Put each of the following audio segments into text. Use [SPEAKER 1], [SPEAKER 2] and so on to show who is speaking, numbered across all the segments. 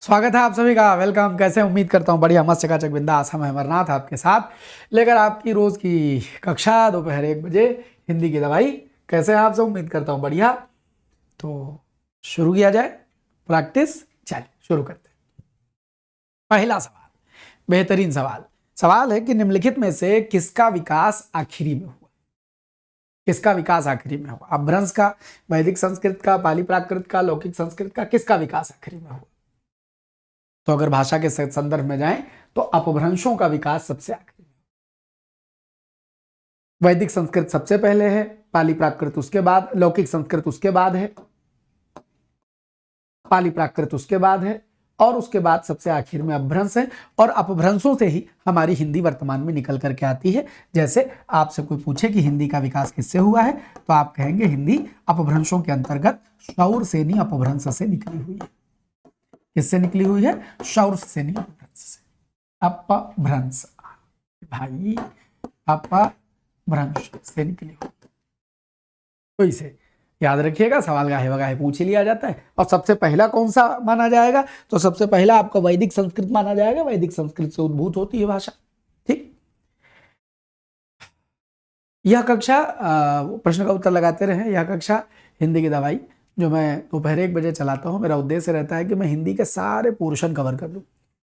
[SPEAKER 1] स्वागत है आप सभी का। वेलकम। कैसे हैं? उम्मीद करता हूँ बढ़िया मस्त चकाचक बिंदास। हम अमरनाथ आपके साथ लेकर आपकी रोज की कक्षा दोपहर 1 बजे हिंदी की दवाई। कैसे हैं आप सब? उम्मीद करता हूँ बढ़िया। तो शुरू किया जाए प्रैक्टिस। चलिए शुरू करते हैं। पहला सवाल, बेहतरीन सवाल है कि निम्नलिखित में से किसका विकास आखिरी में हुआ? किसका विकास आखिरी में हुआ? अपभ्रंश का, वैदिक संस्कृत का, पाली प्राकृत का, लौकिक संस्कृत का, किसका विकास आखिरी में हुआ? तो अगर भाषा के संदर्भ में जाएं तो अपभ्रंशों का विकास सबसे आखिरी। वैदिक संस्कृत सबसे पहले है, पाली प्राकृत उसके बाद, लौकिक संस्कृत उसके बाद है, पाली प्राकृत उसके बाद है, और उसके बाद सबसे आखिर में अपभ्रंश है। और अपभ्रंशों से ही हमारी हिंदी वर्तमान में निकल करके आती है। जैसे आपसे कोई पूछे कि हिंदी का विकास किससे हुआ है, तो आप कहेंगे हिंदी अपभ्रंशों के अंतर्गत शौरसेनी अपभ्रंश से निकली हुई है। किससे निकली हुई है? शौरसेनी अपभ्रंश से। अपभ्रंश भाई, अपभ्रंश से निकली हुई। तो इसे याद रखिएगा, सवाल गाहे बगाहे पूछ ही लिया जाता है। और सबसे पहला कौन सा माना जाएगा? तो सबसे पहला आपका वैदिक संस्कृत माना जाएगा। वैदिक संस्कृत से उद्भूत होती है भाषा। ठीक, यह कक्षा प्रश्न का उत्तर लगाते रहे। यह कक्षा हिंदी की दवाई जो मैं दोपहर 1 बजे चलाता हूँ, मेरा उद्देश्य रहता है कि मैं हिंदी के सारे पोर्शन कवर कर लूँ।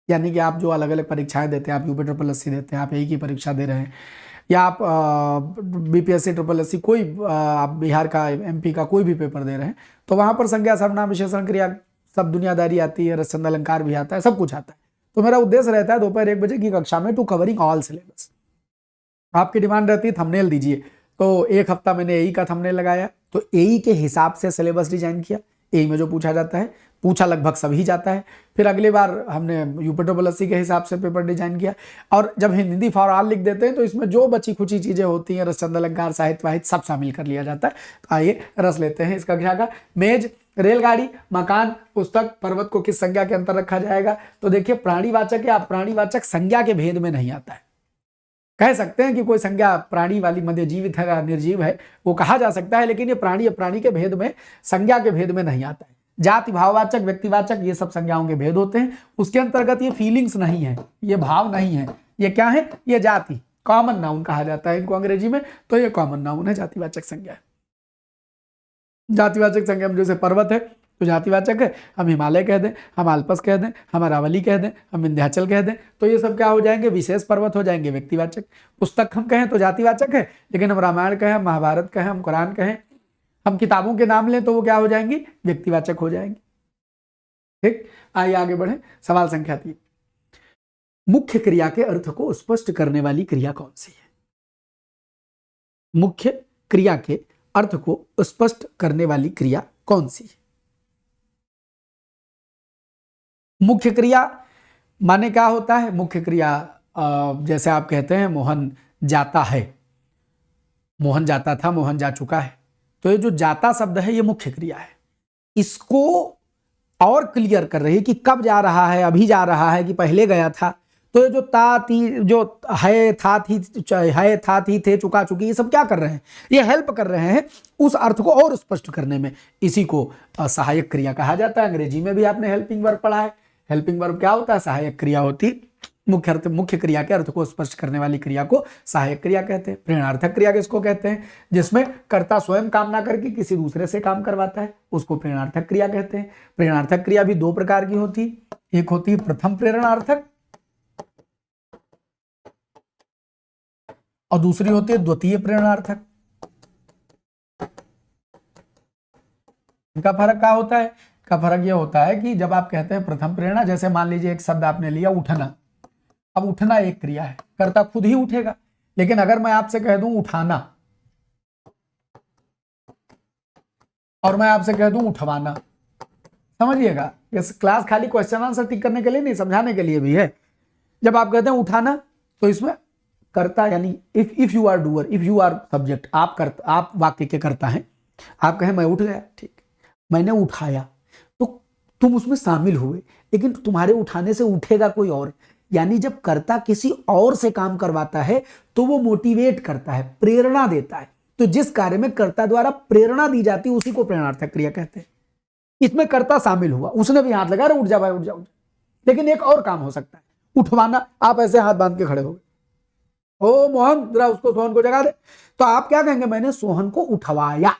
[SPEAKER 1] यानी कि आप जो अलग अलग परीक्षाएं देते हैं, आप यूपी ट्रिपल एससी देते हैं, आप यही की परीक्षा दे रहे हैं, या आप बीपीएससी ट्रिपल एससी कोई आप बिहार का, एमपी का कोई भी पेपर दे रहे हैं, तो वहाँ पर संज्ञा सर्वनाम विशेषण क्रिया सब दुनियादारी आती है, रसचंद अलंकार भी आता है, सब कुछ आता है। तो मेरा उद्देश्य रहता है दोपहर 1 बजे की कक्षा में टू कवरिंग ऑल सिलेबस। आपकी डिमांड रहती है थंबनेल दीजिए, तो एक हफ्ता मैंने एई का थंबनेल लगाया, तो एई के हिसाब से सिलेबस डिजाइन किया। एई में जो पूछा जाता है, पूछा लगभग सभी जाता है। फिर अगली बार हमने यूपी ट्रिपल एससी के हिसाब से पेपर डिजाइन किया। और जब हिंदी फॉर ऑल लिख देते हैं तो इसमें जो बची खुची चीजें होती हैं, रसचंद अलंकार, साहित्य वाहित्य, सब शामिल कर लिया जाता है। तो आइए रस लेते हैं इस कक्षा का। मेज, रेलगाड़ी, मकान, पुस्तक, पर्वत को किस संज्ञा के अंतर रखा जाएगा? तो देखिए, प्राणीवाचक या प्राणीवाचक संज्ञा के भेद में नहीं आता है। कह सकते हैं कि कोई संज्ञा प्राणी वाली मध्य जीवित है या निर्जीव है, वो कहा जा सकता है, लेकिन ये प्राणी अप्राणी के भेद में, संज्ञा के भेद में नहीं आता है। जाति, भाववाचक, व्यक्तिवाचक, ये सब संज्ञाओं के भेद होते हैं। उसके अंतर्गत ये फीलिंग्स नहीं है, ये भाव नहीं है। ये क्या है? ये जाति, कॉमन नाउन कहा जाता है इनको अंग्रेजी में। तो ये कॉमन नाउन है, जातिवाचक संज्ञा है। जातिवाचक संज्ञा में जैसे पर्वत है तो जातिवाचक है, हम हिमालय कह दें, हम आल्पस कह दें, हम अरावली कह दें, हम विंध्याचल कह दें, तो ये सब क्या हो जाएंगे? विशेष पर्वत हो जाएंगे, व्यक्तिवाचक। पुस्तक हम कहें तो जातिवाचक है, लेकिन हम रामायण कहें, हम महाभारत कहें, हम कुरान कहें, हम किताबों के नाम लें तो वो क्या हो जाएंगी? व्यक्तिवाचक हो जाएंगी। ठीक, आइए आगे बढ़े। सवाल संख्या 3, मुख्य क्रिया के अर्थ को स्पष्ट करने वाली क्रिया कौन सी है? मुख्य क्रिया के अर्थ को स्पष्ट करने वाली क्रिया कौन सी है? मुख्य क्रिया माने क्या होता है? मुख्य क्रिया जैसे आप कहते हैं मोहन जाता है, मोहन जाता था, मोहन जा चुका है, तो ये जो जाता शब्द है ये मुख्य क्रिया है। इसको और क्लियर कर रही है कि कब जा रहा है, अभी जा रहा है कि पहले गया था। तो ये जो ता ती, जो है, था, थी, है, था, थी, थे, चुका, चुकी, ये सब क्या कर रहे हैं? ये हेल्प कर रहे हैं उस अर्थ को और स्पष्ट करने में। इसी को सहायक क्रिया कहा जाता है। अंग्रेजी में भी आपने हेल्पिंग वर्ब पढ़ा है। हेल्पिंग वर्ब क्या होता है? सहायक क्रिया होती। मुख्य क्रिया के अर्थ को स्पष्ट करने वाली क्रिया को सहायक क्रिया कहते हैं। प्रेरणार्थक क्रिया किसको कहते हैं? जिसमें कर्ता स्वयं काम ना करके किसी दूसरे से काम करवाता है, उसको प्रेरणार्थक क्रिया कहते हैं। प्रेरणार्थक क्रिया भी दो प्रकार की होती, एक होती है प्रथम प्रेरणार्थक और दूसरी होती है द्वितीय प्रेरणार्थक। इनका फर्क क्या होता है? का फर्क यह होता है कि जब आप कहते हैं प्रथम प्रेरणा, जैसे मान लीजिए एक शब्द आपने लिया उठना। अब उठना एक क्रिया है, कर्ता खुद ही उठेगा। लेकिन अगर मैं आपसे कह दूं उठाना और मैं आपसे कह दूं उठवाना, समझिएगा, ये क्लास खाली क्वेश्चन आंसर टिक करने के लिए नहीं, समझाने के लिए भी है। जब आप कहते हैं उठाना तो इसमें कर्ता यानी if you are doer, if you are subject, आप वाक्य के कर्ता हैं। आप कहें मैं उठ गया, ठीक, मैंने उठाया, तो तुम उसमें शामिल हुए, लेकिन तुम्हारे उठाने से उठेगा कोई और। यानी जब कर्ता किसी और से काम करवाता है तो वो मोटिवेट करता है, प्रेरणा देता है। तो जिस कार्य में कर्ता द्वारा प्रेरणा दी जाती है उसी को प्रेरणार्थक क्रिया कहते हैं। इसमें कर्ता शामिल हुआ, उसने भी हाथ लगा, उठ जा भाई, उठ जा, लेकिन एक और काम हो सकता है, उठवाना। आप ऐसे हाथ बांध के खड़े हो गए, ओ मोहन जरा उसको सोहन को जगा दे, तो आप क्या कहेंगे, मैंने सोहन को उठवाया।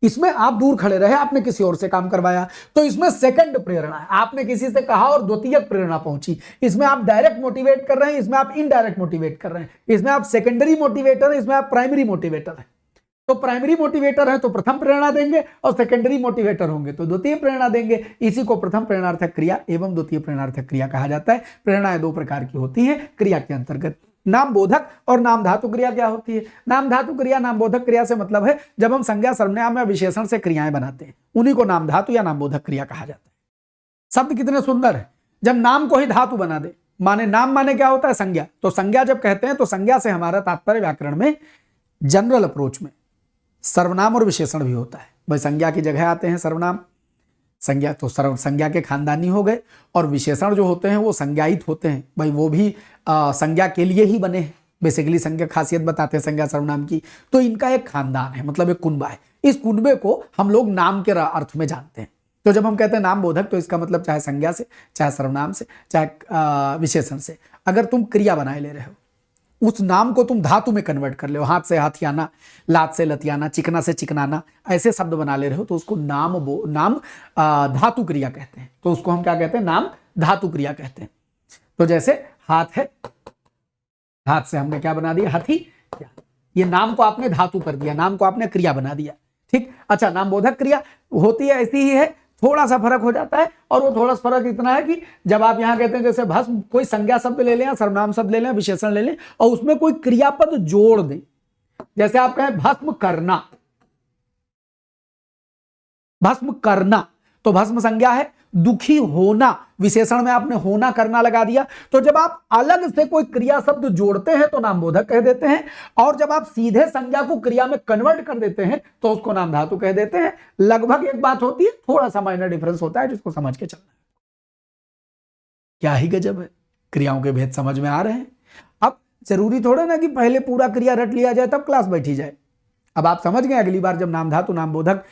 [SPEAKER 1] इसमें आप दूर खड़े रहे, आपने किसी और से काम करवाया, तो इसमें सेकंड प्रेरणा है, आपने किसी से कहा और द्वितीयक प्रेरणा पहुंची। इसमें आप डायरेक्ट मोटिवेट कर रहे हैं, इसमें आप इनडायरेक्ट मोटिवेट कर रहे हैं, इसमें आप सेकेंडरी मोटिवेटर है, इसमें आप प्राइमरी मोटिवेटर है। तो प्राइमरी मोटिवेटर है तो प्रथम प्रेरणा देंगे, और सेकेंडरी मोटिवेटर होंगे तो द्वितीय प्रेरणा देंगे। इसी को प्रथम प्रेरणार्थक क्रिया एवं द्वितीय प्रेरणार्थक क्रिया कहा जाता है। प्रेरणाएं दो प्रकार की होती हैं क्रिया के अंतर्गत। नाम बोधक और नाम धातु क्रिया क्या होती है? नाम धातु क्रिया नाम बोधक क्रिया से मतलब है जब हम संज्ञा सर्वनाम या विशेषण से क्रियाएं बनाते हैं, उन्हीं को नाम धातु या नाम बोधक क्रिया कहा जाता है। शब्द कितने सुंदर है, जब नाम को ही धातु बना दे। माने नाम माने क्या होता है? संज्ञा। तो संज्ञा जब कहते हैं तो संज्ञा से हमारा तात्पर्य व्याकरण में जनरल अप्रोच में सर्वनाम और विशेषण भी होता है। भाई संज्ञा की जगह आते हैं सर्वनाम, संज्ञा तो संज्ञा के खानदानी हो गए, और विशेषण जो होते हैं वो संज्ञायित होते हैं, भाई वो भी संज्ञा के लिए ही बने हैं। बेसिकली संज्ञा खासियत बताते हैं संज्ञा सर्वनाम की, तो इनका एक खानदान है, मतलब एक कुनबा है। इस कुनबे को हम लोग नाम के अर्थ में जानते हैं। तो जब हम कहते हैं नाम बोधक, तो इसका मतलब चाहे संज्ञा से, चाहे सर्वनाम से, चाहे विशेषण से, अगर तुम क्रिया बनाए ले रहे हो, उस नाम को तुम धातु में कन्वर्ट कर ले हो, हाथ से हाथियाना, लात से लतियाना, चिकना से चिकनाना, ऐसे शब्द बना ले रहे हो, तो उसको नाम धातु क्रिया कहते हैं। तो उसको हम क्या कहते हैं? नाम धातु क्रिया कहते हैं। तो जैसे हाथ है, हाथ से हमने क्या बना दिया? हाथी। ये नाम को आपने धातु कर दिया, नाम को आपने क्रिया बना दिया। ठीक। अच्छा, नाम बोधक क्रिया होती है, ऐसी ही है, थोड़ा सा फर्क हो जाता है, और वो थोड़ा सा फर्क इतना है कि जब आप यहां कहते हैं जैसे भस्म, कोई संज्ञा शब्द ले लें, सर्वनाम शब्द ले लें, विशेषण ले लें, और उसमें कोई क्रियापद जोड़ दें, जैसे आप कहें भस्म करना, भस्म करना, तो भस्म संज्ञा है। दुखी होना, विशेषण में आपने होना करना लगा दिया। तो जब आप अलग से कोई क्रिया शब्द जोड़ते हैं तो नाम बोधक कह देते हैं, और जब आप सीधे संज्ञा को क्रिया में कन्वर्ट कर देते हैं तो उसको नाम धातु कह देते हैं। लगभग एक बात होती है, थोड़ा सा माइनर डिफरेंस होता है जिसको समझ के चलना है। क्या ही गजब है, क्रियाओं के भेद समझ में आ रहे हैं। अब जरूरी थोड़ा ना कि पहले पूरा क्रिया रट लिया जाए तब क्लास बैठी जाए। अब आप समझ गए, अगली बार जब नाम धातु, नाम बोधक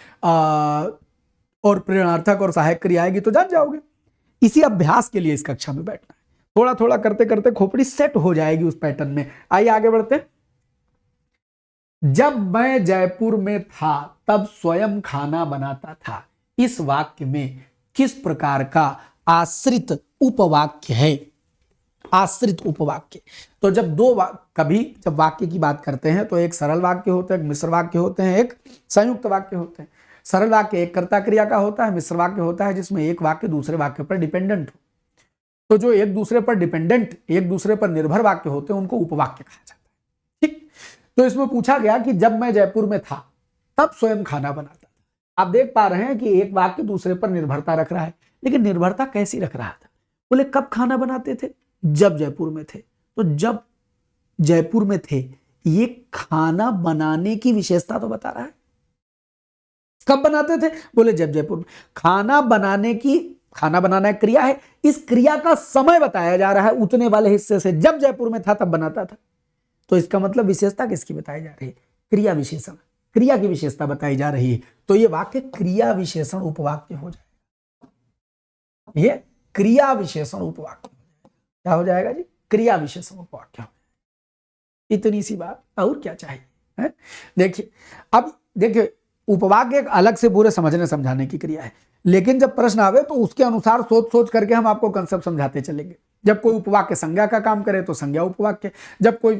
[SPEAKER 1] और प्रेरणार्थक और सहायक क्रिया आएगी तो जान जाओगे। इसी अभ्यास के लिए इस कक्षा में बैठना है, थोड़ा थोड़ा करते करते खोपड़ी सेट हो जाएगी उस पैटर्न में। आइए आगे बढ़ते। जब मैं जयपुर में था तब स्वयं खाना बनाता था, इस वाक्य में किस प्रकार का आश्रित उपवाक्य है? आश्रित उपवाक्य। तो जब कभी जब वाक्य की बात करते हैं तो एक सरल वाक्य होता है, एक मिश्र वाक्य होते हैं, एक संयुक्त वाक्य होते हैं। सरल वाक्य एक कर्ता क्रिया का होता है, मिश्र वाक्य होता है जिसमें एक वाक्य दूसरे वाक्य पर डिपेंडेंट हो। तो जो एक दूसरे पर डिपेंडेंट, एक दूसरे पर निर्भर वाक्य होते हैं उनको उपवाक्य कहा जाता है। ठीक। तो इसमें पूछा गया कि जब मैं जयपुर में था तब स्वयं खाना बनाता था। आप देख पा रहे हैं कि एक वाक्य दूसरे पर निर्भरता रख रहा है, लेकिन निर्भरता कैसी रख रहा था? बोले कब खाना बनाते थे? जब जयपुर में थे। तो जब जयपुर में थे, ये खाना बनाने की विशेषता तो बता रहा है। कब बनाते थे? बोले जब जयपुर में। खाना बनाने की, खाना बनाना एक क्रिया है, इस क्रिया का समय बताया जा रहा है उतने वाले हिस्से से, जब जयपुर में था तब बनाता था। तो इसका मतलब विशेषता किसकी बताई जा रही है? क्रिया विशेषण, क्रिया की विशेषता बताई जा रही है। तो ये वाक्य क्रिया विशेषण उपवाक्य हो जाएगा। ये क्रिया विशेषण उपवाक्य क्या हो जाएगा जी? क्रिया विशेषण उपवाक्य। इतनी सी बात, और क्या चाहिए? देखिए, अब देखिए, उपवाक्य एक अलग से पूरे समझने समझाने की क्रिया है, लेकिन जब प्रश्न आवे तो उसके अनुसार सोच सोच करके हम आपको कंसेप्ट समझाते चलेंगे। जब कोई उपवाक्य संज्ञा का काम करे तो संज्ञा उपवाक्य, जब कोई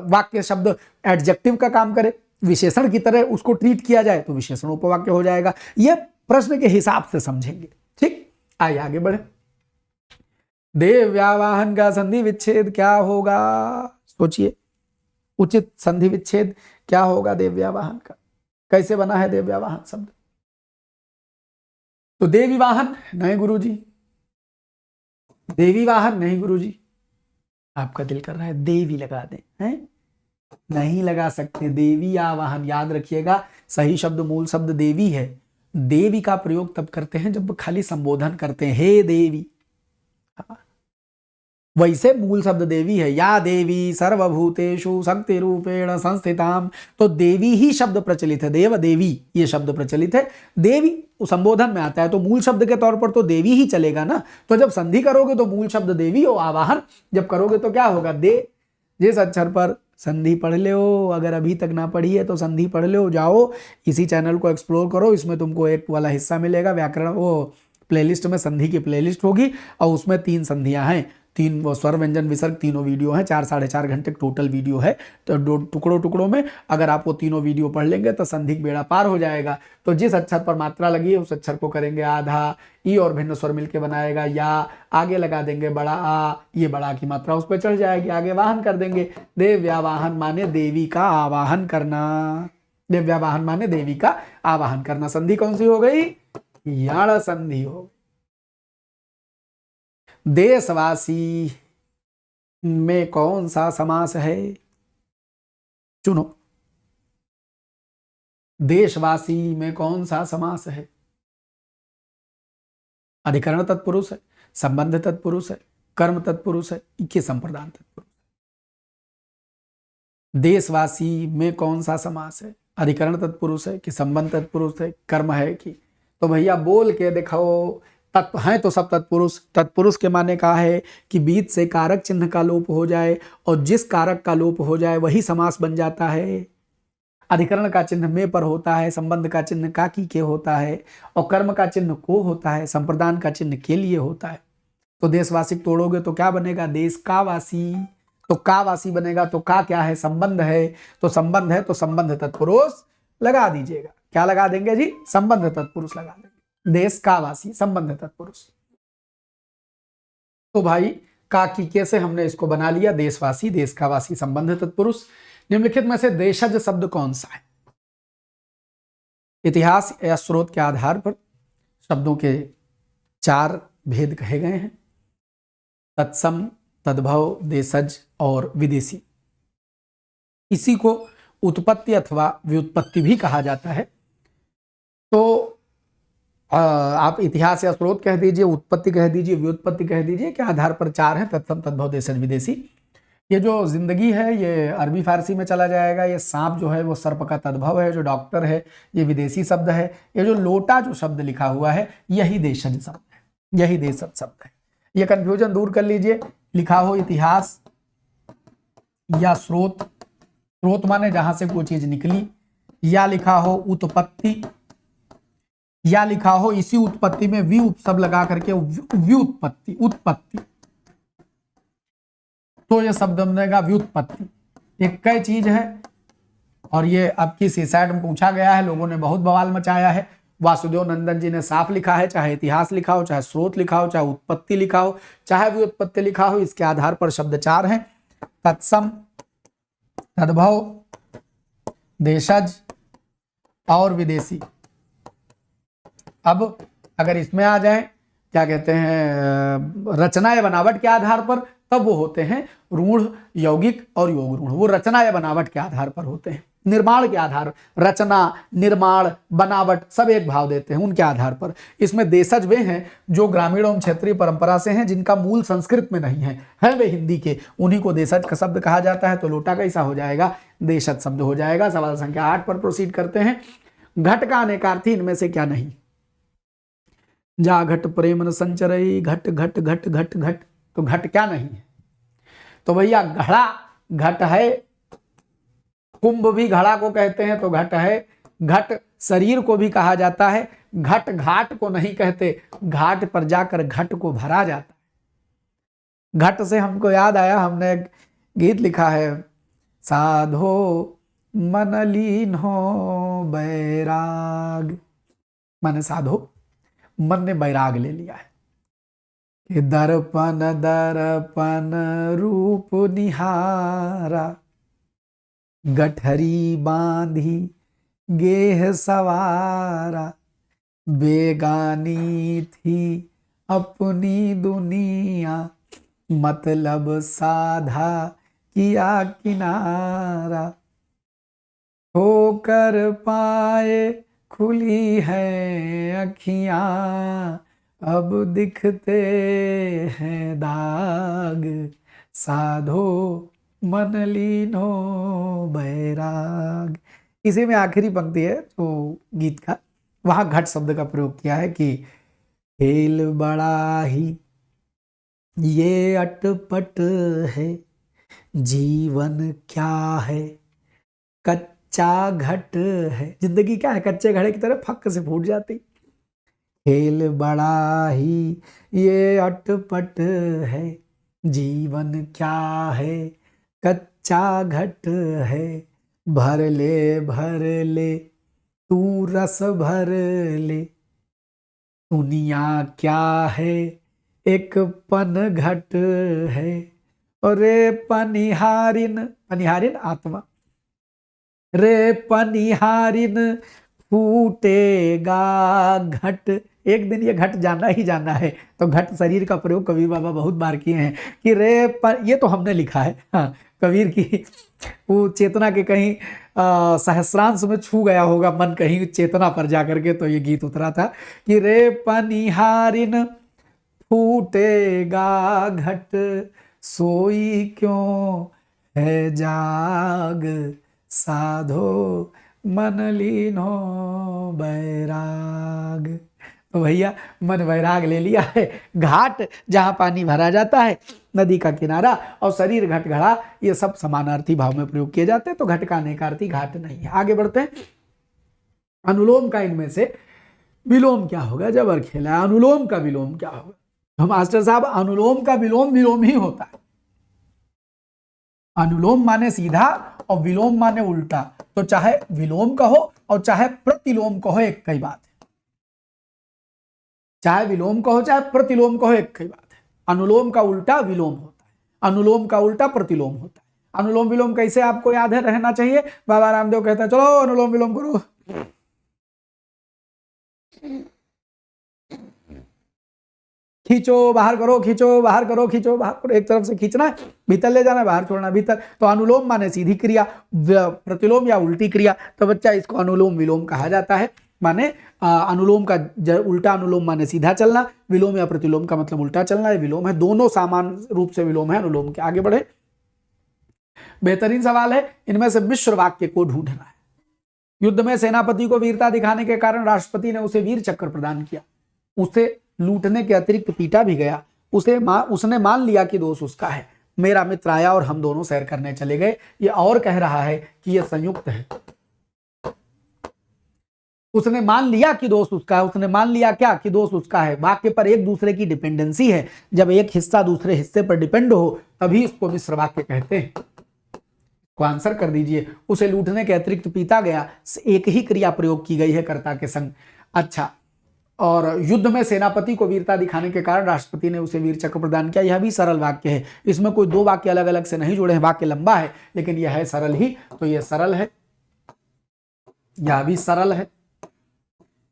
[SPEAKER 1] वाक्य शब्द एडजेक्टिव का काम करे, विशेषण की तरह उसको ट्रीट किया जाए तो विशेषण उपवाक्य हो जाएगा। यह प्रश्न के हिसाब से समझेंगे। ठीक, आइए आगे बढ़े। देव व्यावाहन का संधि विच्छेद क्या होगा? सोचिए, उचित संधि विच्छेद क्या होगा देव व्यावाहन का? कैसे बना है देव व्यावाहन शब्द? तो देवी वाहन नहीं गुरुजी, देवी वाहन नहीं गुरुजी, आपका दिल कर रहा है देवी लगा दें, हैं? नहीं लगा सकते। देवी आवाहन, याद रखिएगा, सही शब्द, मूल शब्द देवी है। देवी का प्रयोग तब करते हैं जब खाली संबोधन करते हैं, हे देवी। वैसे मूल शब्द देवी है, या देवी सर्वभूतेषु शक्ति रूपेण संस्थिताम, तो देवी ही शब्द प्रचलित है, देव देवी ये शब्द प्रचलित है, देवी संबोधन में आता है, तो मूल शब्द के तौर पर तो देवी ही चलेगा ना। तो जब संधि करोगे तो मूल शब्द देवी और आवाहन जब करोगे तो क्या होगा, दे। जिस अक्षर पर संधि पढ़ लो, अगर अभी तक ना पढ़ी है तो संधि पढ़ लो, जाओ इसी चैनल को एक्सप्लोर करो, इसमें तुमको एक वाला हिस्सा मिलेगा व्याकरण, वो प्लेलिस्ट में संधि की प्लेलिस्ट होगी और उसमें 3 संधियां हैं, 3 वो स्वर व्यंजन विसर्ग, तीनों वीडियो हैं, 4-4.5 घंटे टोटल वीडियो है। तो टुकड़ों में अगर आप वो तीनों वीडियो पढ़ लेंगे तो संधि बेड़ा पार हो जाएगा। तो जिस अक्षर पर मात्रा लगी है उस अक्षर को करेंगे आधा, ई और भिन्न स्वर मिलके बनाएगा या, आगे लगा देंगे बड़ा आ, ये बड़ा की मात्रा उस पर चढ़ जाएगी, आगे वाहन कर देंगे। देव्यावाहन माने देवी का आवाहन करना, देव्यावाहन माने देवी का आवाहन करना। संधि कौन सी हो गई, याण संधि हो गई। देशवासी में कौन सा समास है, चुनो। देशवासी में कौन सा समास है, अधिकरण तत्पुरुष है, संबंध तत्पुरुष है, कर्म तत्पुरुष है कि संप्रदान तत्पुरुष। देशवासी में कौन सा समास है, अधिकरण तत्पुरुष है कि संबंध तत्पुरुष है, कर्म है कि, तो भैया बोल के दिखाओ। तत्व हैं तो सब तत्पुरुष, तत्पुरुष के माने का है कि बीच से कारक चिन्ह का लोप हो जाए और जिस कारक का लोप हो जाए वही समास बन जाता है। अधिकरण का चिन्ह में पर होता है, संबंध का चिन्ह का की के होता है और कर्म का चिन्ह को होता है, संप्रदान का चिन्ह के लिए होता है। तो देशवासी तोड़ोगे तो क्या बनेगा, देश का वासी, तो का वासी बनेगा, तो का क्या है, संबंध है, तो संबंध है तो संबंध तत्पुरुष लगा दीजिएगा। क्या लगा देंगे जी, संबंध तत्पुरुष लगा देंगे, देश का वासी संबंध तत्पुरुष। तो भाई का की के से हमने इसको बना लिया, देशवासी, देश का वासी, संबंध तत्पुरुष। निम्नलिखित में से देशज शब्द कौन सा है, इतिहास या स्रोत के आधार पर शब्दों के 4 भेद कहे गए हैं, तत्सम, तद्भव, देशज और विदेशी। इसी को उत्पत्ति अथवा व्युत्पत्ति भी कहा जाता है। तो आप इतिहास या स्रोत कह दीजिए, उत्पत्ति कह दीजिए, व्युत्पत्ति कह दीजिए, के आधार पर 4 हैं, तत्सम, तद्भव, देशज, विदेशी। ये जो जिंदगी है ये अरबी फारसी में चला जाएगा, ये सांप जो है वो सर्प का तद्भव है, जो डॉक्टर है ये विदेशी शब्द है, ये जो लोटा जो शब्द लिखा हुआ है यही देशज शब्द है, यही देशज शब्द है। ये कंफ्यूजन दूर कर लीजिए, लिखा हो इतिहास या स्रोत, स्रोत माने जहां से कोई चीज निकली, या लिखा हो उत्पत्ति, या लिखा हो इसी उत्पत्ति में वी उपशब्द लगा करके व्युत्पत्ति, उत्पत्ति, तो ये शब्द बनेगा व्युत्पत्ति। एक कई चीज है और ये आपकी सीसाइड में पूछा गया है, लोगों ने बहुत बवाल मचाया है। वासुदेव नंदन जी ने साफ लिखा है, चाहे इतिहास लिखा हो, चाहे स्रोत लिखा हो, चाहे उत्पत्ति लिखा हो, चाहे व्युत्पत्ति लिखा हो, इसके आधार पर शब्द 4 हैं, तत्सम, तद्भव, देशज और विदेशी। अब अगर इसमें आ जाए क्या कहते हैं, रचना या बनावट के आधार पर, तब वो होते हैं रूढ़, यौगिक और योग रूढ़। वो रचना या बनावट के आधार पर होते हैं, निर्माण के आधार, रचना, निर्माण, बनावट सब एक भाव देते हैं उनके आधार पर। इसमें देशज वे हैं जो ग्रामीण एवं क्षेत्रीय परंपरा से हैं, जिनका मूल संस्कृत में नहीं है वे हिंदी के, उन्हीं को देशज का शब्द कहा जाता है। तो लोटा कैसा हो जाएगा, देशज शब्द हो जाएगा। सवाल संख्या 8 पर प्रोसीड करते हैं। घट का अनेकार्थी इनमें से क्या नहीं, जा घट प्रेम न संचरई, घट घट घट घट घट, तो घट क्या नहीं है, तो भैया घड़ा घट है, कुंभ भी घड़ा को कहते हैं तो घट है, घट शरीर को भी कहा जाता है, घट घाट को नहीं कहते, घाट पर जाकर घट को भरा जाता है। घट से हमको याद आया, हमने एक गीत लिखा है, साधो मन लीन हो बैराग, माने साधो मन ने बैराग ले लिया है कि दर्पण दर्पण रूप निहारा, गठरी बांधी गेह सवारा, बेगानी थी अपनी दुनिया, मतलब साधा किया किनारा, होकर पाए खुली है अखियां, अब दिखते हैं दाग, साधो मन लीनो बैराग। इसी में आखिरी पंक्ति है तो गीत का, वहां घट शब्द का प्रयोग किया है कि खेल बड़ा ही ये अटपट है, जीवन क्या है कच्चा घट है। जिंदगी क्या है, कच्चे घड़े की तरह फक से फूट जाती। खेल बड़ा ही ये अटपट है, जीवन क्या है कच्चा घट है। भर ले तू रस भर ले, दुनिया क्या है एक पन घट है। रे पनिहारिन, पनिहारिन आत्मा, रे पनिहारिन फूटेगा घट, एक दिन ये घट जाना ही जाना है। तो घट शरीर का प्रयोग कबीर बाबा बहुत बार किए हैं कि ये तो हमने लिखा है, हाँ, कबीर की वो चेतना के कहीं सहस्रांश में छू गया होगा मन, कहीं चेतना पर जाकर के तो ये गीत उतरा था कि रे पनिहारिन फूटेगा घट, सोई क्यों है जाग, साधो मन लीनो बैराग। तो भैया मन वैराग ले लिया है। घाट जहां पानी भरा जाता है, नदी का किनारा, और शरीर घट घड़ा, ये सब समानार्थी भाव में प्रयोग किए जाते हैं। तो घट का अनेकार्थी घाट नहीं है। आगे बढ़ते हैं। अनुलोम का इनमें से विलोम क्या होगा, जबर खेला है। अनुलोम का विलोम क्या होगा? तो मास्टर साहब, अनुलोम का विलोम विलोम ही होता है। अनुलोम माने सीधा और विलोम माने उल्टा। तो चाहे विलोम कहो और चाहे प्रतिलोम कहो, एक कई बात है। चाहे विलोम कहो चाहे प्रतिलोम कहो, एक कई बात है। अनुलोम का उल्टा विलोम होता है, अनुलोम का उल्टा प्रतिलोम होता है। अनुलोम विलोम कैसे आपको याद है, रहना चाहिए। बाबा रामदेव कहता है चलो अनुलोम विलोम करो, खींचो बाहर करो, खींचो बाहर करो, खींचो बाहर करो, एक तरफ से खींचना है, भीतर ले जाना है, बाहर छोड़ना भीतर। तो अनुलोम माने सीधी क्रिया, प्रतिलोम या उल्टी क्रिया। तो बच्चा इसको अनुलोम विलोम कहा जाता है। माने अनुलोम का उल्टा अनुलोम माने सीधा चलना, विलोम या प्रतिलोम का मतलब उल्टा चलना। ये विलोम है, दोनों समान रूप से विलोम है अनुलोम के। आगे बढ़े। बेहतरीन सवाल है, इनमें से मिश्र वाक्य को ढूंढना है। युद्ध में सेनापति को वीरता दिखाने के कारण राष्ट्रपति ने उसे वीर चक्र प्रदान किया। उसे लूटने के अतिरिक्त पीटा भी गया। उसने मान लिया कि दोष उसका है। मेरा मित्र आया और हम दोनों सैर करने चले गए। ये और कह रहा है कि यह संयुक्त है। उसने मान लिया कि दोष उसका है। उसने मान लिया क्या, कि दोष उसका है। वाक्य पर एक दूसरे की डिपेंडेंसी है। जब एक हिस्सा दूसरे हिस्से पर डिपेंड हो तभी इसको मिश्र वाक्य कहते हैं। को आंसर कर दीजिए। उसे लूटने के अतिरिक्त पीटा गया, एक ही क्रिया प्रयोग की गई है कर्ता के संग। अच्छा, और युद्ध में सेनापति को वीरता दिखाने के कारण राष्ट्रपति ने उसे वीर चक्र प्रदान किया। यह भी सरल वाक्य है। इसमें कोई दो वाक्य अलग अलग से नहीं जुड़े हैं। वाक्य लंबा है लेकिन यह है सरल ही। तो यह सरल है, यह भी सरल है,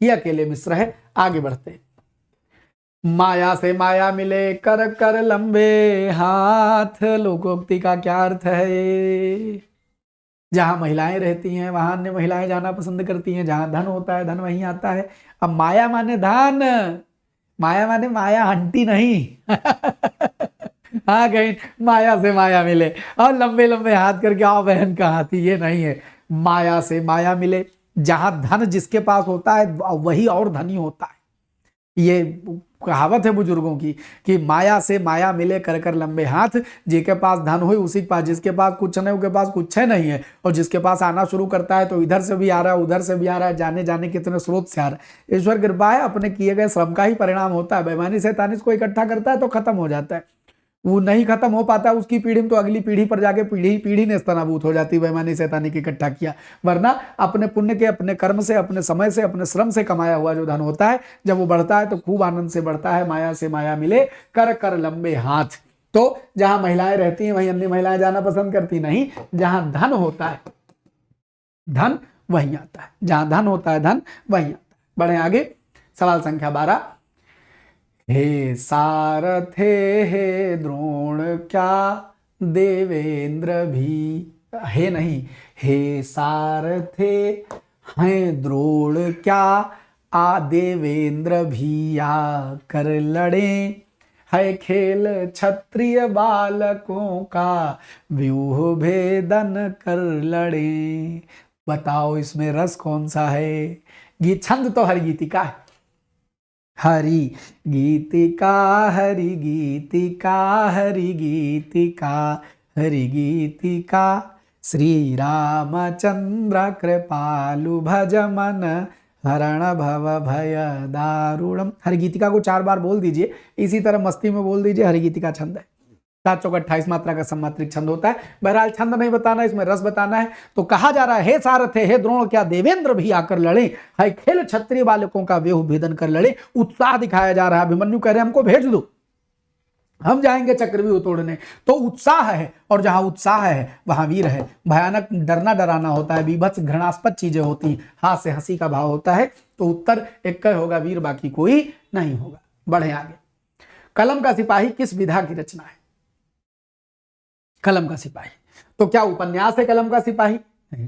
[SPEAKER 1] यह अकेले मिश्र है। आगे बढ़ते हैं। माया से माया मिले कर कर लंबे हाथ, लोकोक्ति का क्या अर्थ है? जहां महिलाएं रहती हैं वहां अन्य महिलाएं जाना पसंद करती हैं। जहां धन होता है धन वहीं आता है। अब माया माने धन, माया माने माया आंटी नहीं। हाँ, कहीं माया से माया मिले और लंबे लंबे हाथ करके आओ बहन कहाँ थी, ये नहीं है। माया से माया मिले, जहां धन जिसके पास होता है वही और धनी होता है। ये कहावत है बुजुर्गों की कि माया से माया मिले कर कर लंबे हाथ। जिसके पास धन हो उसी के पास, जिसके पास कुछ नहीं उसके पास कुछ है नहीं है। और जिसके पास आना शुरू करता है तो इधर से भी आ रहा है उधर से भी आ रहा है, जाने जाने कितने स्रोत से आ रहा है। ईश्वर कृपा है, अपने किए गए श्रम का ही परिणाम होता है। बेईमानी शैतानी को इकट्ठा करता है तो खत्म हो जाता है। वो नहीं खत्म हो पाता उसकी पीढ़ी में तो अगली पीढ़ी पर जाके पीढ़ी नेस्तनाबूत हो जाती है। बेईमानी शैतानी की इकट्ठा किया, वरना अपने पुण्य के, अपने कर्म से, अपने समय से, अपने श्रम से कमाया हुआ जो धन होता है जब वो बढ़ता है तो खूब आनंद से बढ़ता है। माया से माया मिले कर कर लंबे हाथ। तो जहां महिलाएं रहती हैं वहीं अन्य महिलाएं जाना पसंद करती नहीं। जहां धन होता है धन वहीं आता है, जहां धन होता है धन वहीं आता है। बढ़े आगे। सवाल संख्या 12। हे सारथे हे द्रोण क्या देवेंद्र भी, हे नहीं, हे सारथे हैं द्रोण क्या आ देवेंद्र भी आ कर लड़े, है खेल क्षत्रिय बालकों का, व्यूह भेदन कर लड़े। बताओ इसमें रस कौन सा है? गीत छंद तो हरि गीतिका है। हरि गीतिका, हरि गीतिका, हरि गीतिका, हरि गीतिका, श्री रामचंद्र कृपालु भज मन, हरण भव भय दारुणम। हरि गीतिका को 4 बार बोल दीजिए, इसी तरह मस्ती में बोल दीजिए हरि गीतिका छंद है। 7 चौक 28 मात्रा का सम्मात्रिक छंद होता है। बहरहाल छंद नहीं बताना, इसमें रस बताना है। तो कहा जा रहा है, हे सारथे हे द्रोण, क्या देवेंद्र भी आकर लड़े, है खेल क्षत्रिय बालकों का, व्यूह भेदन कर लड़े। उत्साह दिखाया जा रहा है। अभिमन्यु कह रहे हमको भेज दो, हम जाएंगे चक्रव्यूह तोड़ने। तो उत्साह है, और जहां उत्साह है वहां वीर है। भयानक डरना डराना होता है, बीभत्स घृणास्पद चीजें होती, हाथ से हंसी का भाव होता है। तो उत्तर एक होगा वीर, बाकी कोई नहीं होगा। बढ़े आगे। कलम का सिपाही किस विधा की रचना है? कलम का सिपाही, तो क्या उपन्यास है कलम का सिपाही? नहीं।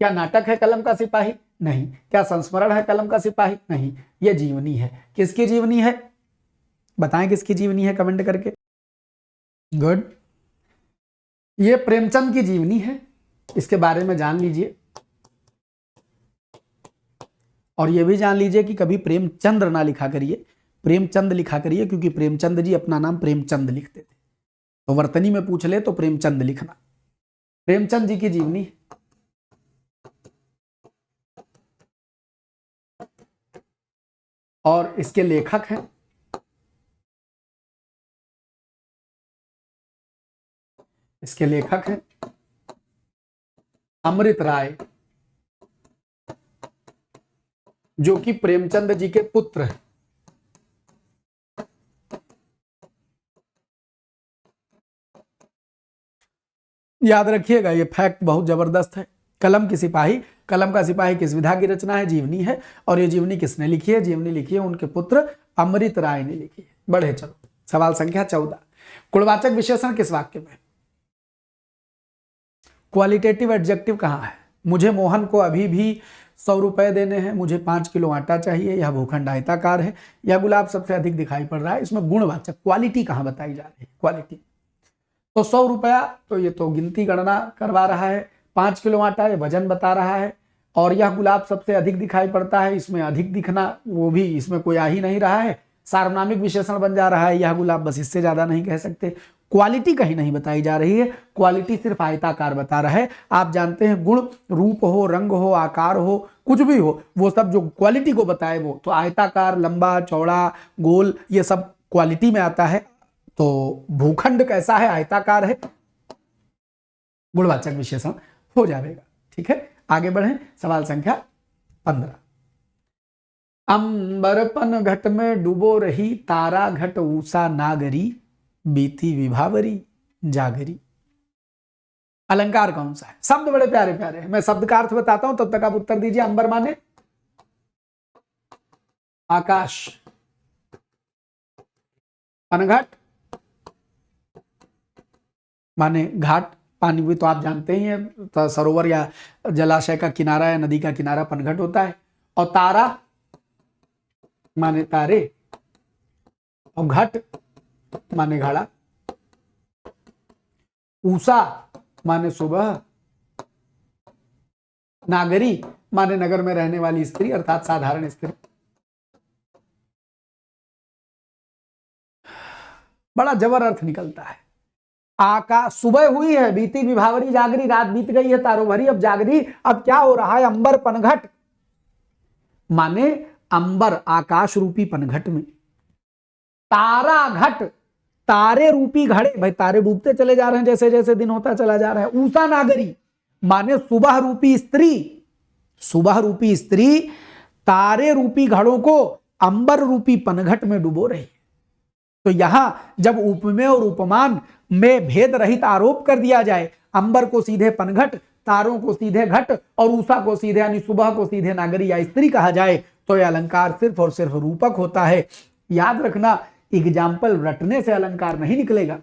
[SPEAKER 1] क्या नाटक है कलम का सिपाही? नहीं। क्या संस्मरण है कलम का सिपाही? नहीं। यह जीवनी है। किसकी जीवनी है? बताएं किसकी जीवनी है कमेंट करके। गुड, ये प्रेमचंद की जीवनी है, इसके बारे में जान लीजिए। और यह भी जान लीजिए कि कभी प्रेमचंद्र ना लिखा करिए, प्रेमचंद लिखा करिए, क्योंकि प्रेमचंद जी अपना नाम प्रेमचंद लिखते थे। तो वर्तनी में पूछ ले तो प्रेमचंद लिखना। प्रेमचंद जी की जीवनी है। और इसके लेखक हैं अमृत राय, जो कि प्रेमचंद जी के पुत्र हैं। याद रखिएगा, ये फैक्ट बहुत जबरदस्त है। कलम का सिपाही किस विधा की रचना है? जीवनी है। और ये जीवनी किसने लिखी है? जीवनी लिखी है उनके पुत्र अमृत राय ने लिखी है। बढ़े चलो, सवाल संख्या 14। गुणवाचक विशेषण किस वाक्य में? क्वालिटेटिव एडजेक्टिव कहां है? मुझे मोहन को अभी भी 100 रुपए देने हैं, मुझे 5 किलो आटा चाहिए, यह भूखंड आयताकार है, यह गुलाब सबसे अधिक दिखाई पड़ रहा है। इसमें गुणवाचक क्वालिटी कहां बताई जा रही है? क्वालिटी। तो 100 रुपया, तो ये तो गिनती गणना करवा रहा है। 5 किलो आटा, ये वजन बता रहा है। और यह गुलाब सबसे अधिक दिखाई पड़ता है, इसमें अधिक दिखना, वो भी इसमें कोई आ ही नहीं रहा है, सार्वनामिक विशेषण बन जा रहा है। यह गुलाब, बस इससे ज्यादा नहीं कह सकते। क्वालिटी कहीं नहीं बताई जा रही है, क्वालिटी सिर्फ आयताकार बता रहा है। आप जानते हैं गुण रूप हो, रंग हो, आकार हो, कुछ भी हो, वो सब जो क्वालिटी को बताए वो तो आयताकार, लंबा, चौड़ा, गोल, ये सब क्वालिटी में आता है। तो भूखंड कैसा है? आयताकार है, गुणवाचक विशेषण हो जाएगा। ठीक है, आगे बढ़े। सवाल संख्या 15। अंबरपन घट में डूबो रही, तारा घट ऊषा नागरी, बीती विभावरी जागरी। अलंकार कौन सा है? शब्द बड़े प्यारे प्यारे हैं, मैं शब्द का अर्थ बताता हूं, तब तक आप उत्तर दीजिए। अंबर माने आकाश, अनघट माने घाट, पानी भी तो आप जानते ही हैं, तो सरोवर या जलाशय का किनारा या नदी का किनारा पनघट होता है। और तारा माने तारे, और घट माने घड़ा, ऊषा माने सुबह, नागरी माने नगर में रहने वाली स्त्री अर्थात साधारण स्त्री। बड़ा जबर अर्थ निकलता है। आकाश, सुबह हुई है, बीती विभावरी जागरी, रात बीत गई है तारों भरी, अब जागरी। अब क्या हो रहा है? अंबर पनघट माने अंबर आकाश रूपी पनघट में, तारा घट तारे रूपी घड़े, भाई तारे डूबते चले जा रहे हैं जैसे जैसे दिन होता चला जा रहा है। ऊषा नागरी माने सुबह रूपी स्त्री, सुबह रूपी स्त्री तारे रूपी घड़ों को अंबर रूपी पनघट में डुबो रही। तो यहां जब उपमेय और उपमान में भेद रहित आरोप कर दिया जाए, अंबर को सीधे पनघट, तारों को सीधे घट और उषा को सीधे यानी सुबह को सीधे नागरी या स्त्री कहा जाए, तो यह अलंकार सिर्फ और सिर्फ रूपक होता है। याद रखना, एग्जाम्पल रटने से अलंकार नहीं निकलेगा,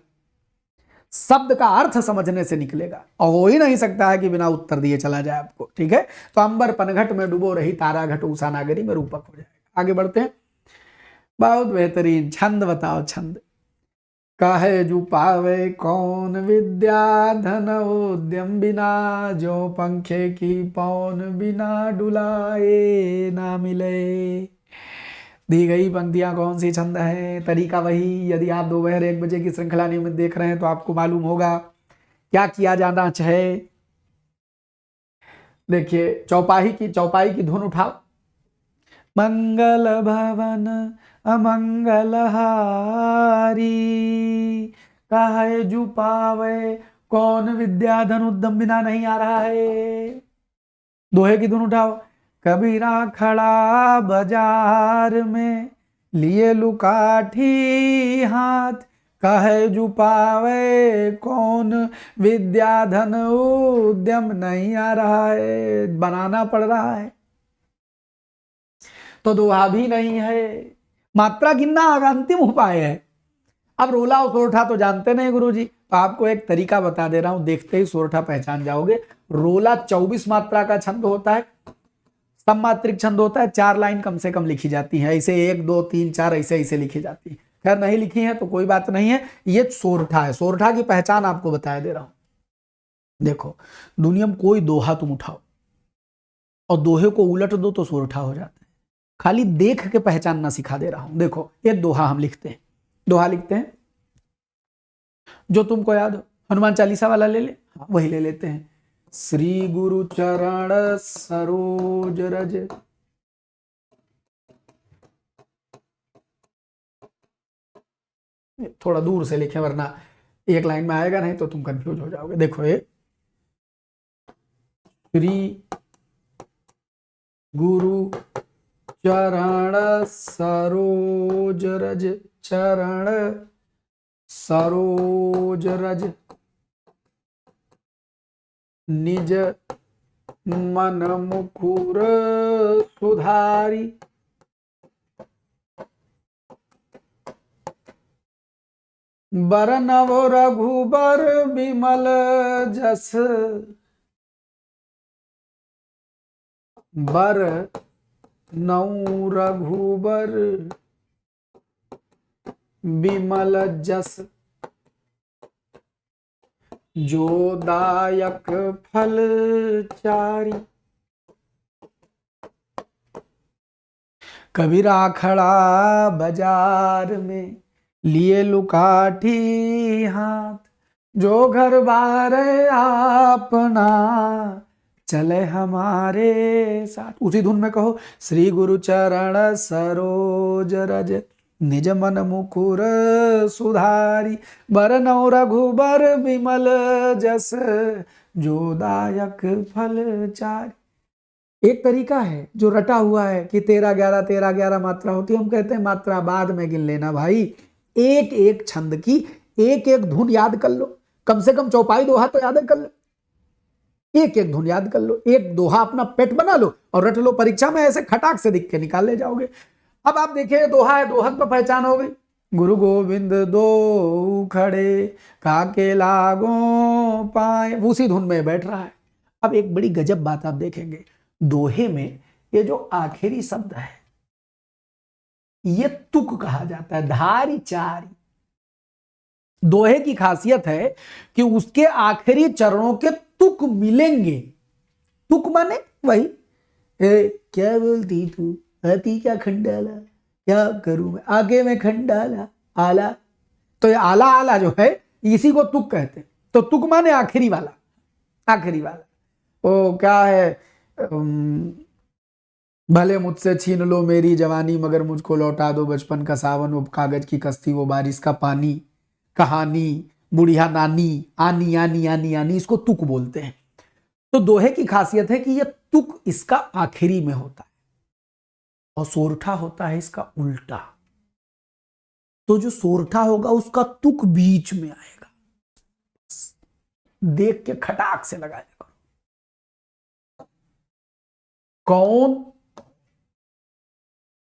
[SPEAKER 1] शब्द का अर्थ समझने से निकलेगा, और हो ही नहीं सकता है कि बिना उत्तर दिए चला जाए आपको। ठीक है, तो अंबर पनघट में डुबो रही, तारा घट उषा नागरी में रूपक हो जाएगा। आगे बढ़ते हैं। बहुत बेहतरीन छंद बताओ, छंद। काहे जू पावे कौन विद्या धन उद्यम बिना, जो पंखे की पौन बिना डुलाए ना मिले। दी गई पंक्तियां कौन सी छंद है? तरीका वही। यदि आप दोपहर 1 बजे की श्रृंखला नियमित देख रहे हैं तो आपको मालूम होगा क्या किया जाना चाहिए। देखिए, चौपाई की धुन उठाओ। मंगल भवन अमंगल हारी, काहे जू पावे कौन विद्या धन उद्यम बिना। नहीं आ रहा है। दोहे की धुन उठाओ। कबीरा खड़ा बाजार में, लिए लुकाठी हाथ, काहे जू पावे कौन विद्या धन उद्यम। नहीं आ रहा है, बनाना पड़ रहा है। तो दोहा भी नहीं है। मात्रा गिनना अंतिम उपाय है। अब रोला और सोरठा तो जानते नहीं गुरुजी, तो आपको एक तरीका बता दे रहा हूं, देखते ही सोरठा पहचान जाओगे। रोला 24 मात्रा का छंद होता है, सममात्रिक छंद होता है। 4 लाइन कम से कम लिखी जाती है, ऐसे 1 2 3 4 ऐसे ऐसे लिखी जाती है। खैर नहीं लिखी है तो कोई बात नहीं है। ये सोरठा है। सोरठा की पहचान आपको बताया दे रहा हूं। देखो, दुनिया में कोई दोहा तुम उठाओ और दोहे को उलट दो तो सोरठा हो जाता है। खाली देख के पहचानना सिखा दे रहा हूं। देखो, ये दोहा हम लिखते हैं, दोहा लिखते हैं जो तुमको याद हो। हनुमान चालीसा वाला ले ले, हाँ, वही ले लेते हैं। श्री गुरु चरण सरोज रज, थोड़ा दूर से लिखे वरना एक लाइन में आएगा नहीं तो तुम कंफ्यूज हो जाओगे। देखो, ये श्री गुरु चरण सरोज रज, चरण सरोज रज, निज मन मुकुर सुधारी, बर नव रघुबर विमल जस, बर नौ रघुबर विमल जस, जो दायक फल चारी। कबीरा खड़ा बाजार में, लिए लुकाठी हाथ, जो घर बार अपना, चले हमारे साथ। उसी धुन में कहो। श्री गुरु चरण सरोज रज, निज मन मुकुर सुधारी, बर नौ रघुबर विमल जस, जो दायक फल चारी। एक तरीका है जो रटा हुआ है कि 13-11 मात्रा होती है। हम कहते हैं मात्रा बाद में गिन लेना भाई। एक एक छंद की एक एक धुन याद कर लो। कम से कम चौपाई दोहा तो याद कर लो। एक एक धुन याद कर लो, एक दोहा अपना पेट बना लो और रट लो। परीक्षा में ऐसे खटाक से दिख के निकाल ले जाओगे। अब आप देखिए, दोहा है, दोहक तो पहचान हो गई। गुरु गोविंद दो खड़े, काके लागो पाए, उसी धुन में बैठ रहा है। अब एक बड़ी गजब बात आप देखेंगे, दोहे में ये जो आखिरी शब्द है ये तुक कहा जाता है, धारी चारी। दोहे की खासियत है कि उसके आखिरी चरणों के तुक मिलेंगे। तुक माने वही, क्या बोलती तू, आती क्या खंडाला, क्या करूं मैं, आगे में खंडाला आला। तो ये आला आला जो है इसी को तुक कहते हैं। तो तुक माने आखिरी वाला, आखिरी वाला। ओ क्या है, भले मुझसे छीन लो मेरी जवानी, मगर मुझको लौटा दो बचपन का सावन, वो कागज की कश्ती, वो बारिश का पानी, कहानी, बुढ़िया नानी, आनी आनी आनी आनी, इसको तुक बोलते हैं। तो दोहे की खासियत है कि यह तुक इसका आखिरी में होता है और सोरठा होता है इसका उल्टा। तो जो सोरठा होगा उसका तुक बीच में आएगा। देख के खटाक से लगाएगा। कौन?